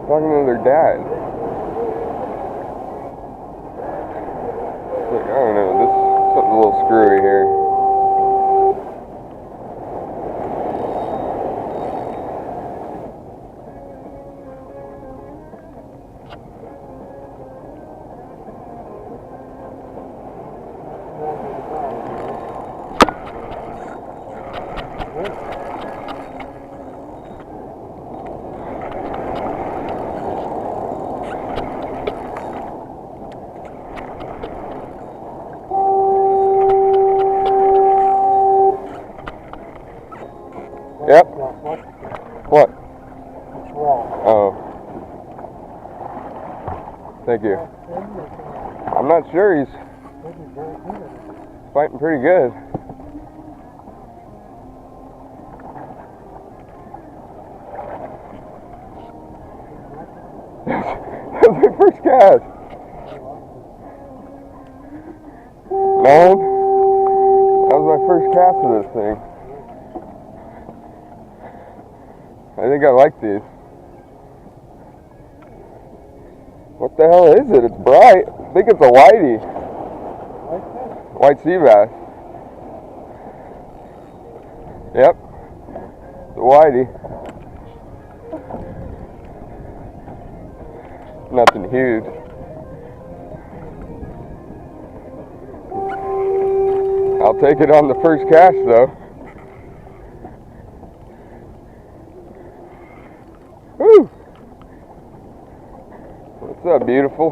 Talking to their dad. Like, I don't know, this something's a little screwy here. Yep. What? It's wrong. Oh. Thank you. I'm not sure. He's fighting pretty good. That was my first cast. No? That was my first cast of this thing. I think I like these. What the hell is it? It's bright. I think it's a whitey. White sea bass. Yep. It's a whitey. Nothing huge. I'll take it on the first cast though. Woo! What's up, beautiful?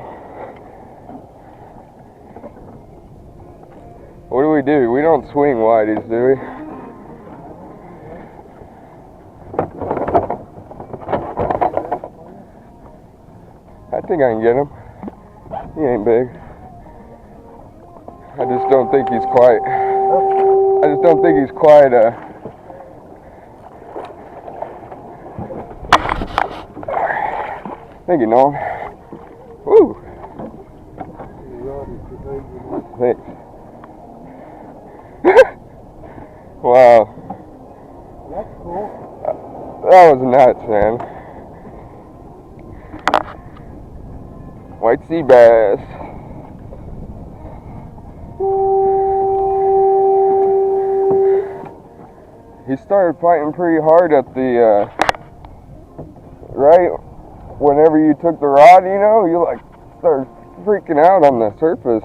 What do? We don't swing whiteys, do we? I think I can get him. He ain't big. I just don't think he's quite. Thank you, Nolan. Woo! Thanks. Wow. That's cool. That was nuts, man. White sea bass. He started fighting pretty hard at the, right whenever you took the rod, you know, you like started freaking out on the surface.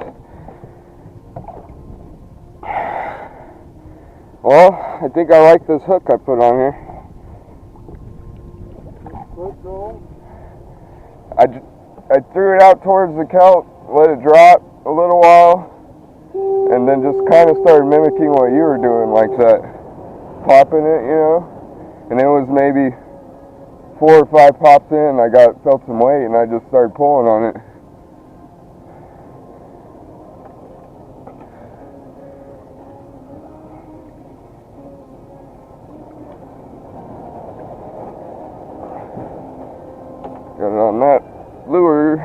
Well, I think I like this hook I put on here. I threw it out towards the kelp, let it drop a little while, and then just kind of started mimicking what you were doing, like that, popping it, you know, and it was maybe 4 or 5 pops in, I felt some weight, and I just started pulling on it. Got it on that lure.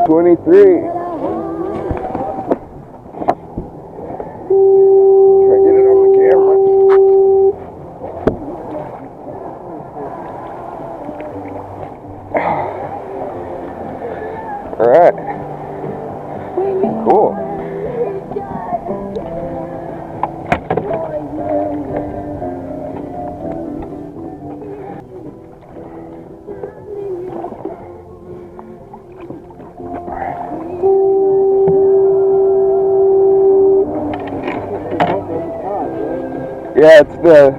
$23. Try to get it on the camera. All right. Cool. Yeah, it's the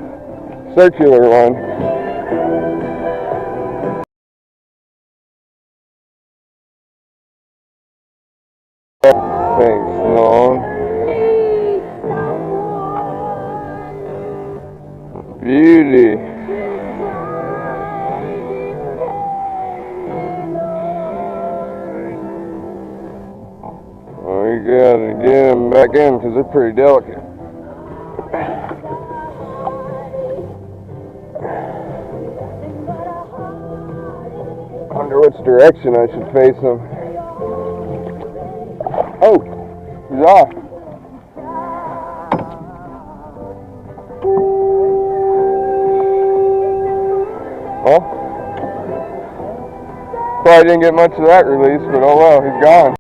circular one. Thanks, Nolan. Beauty. We gotta get them back in because they're pretty delicate. I wonder which direction I should face him. Oh, he's off. Well, probably didn't get much of that release, but oh well, he's gone.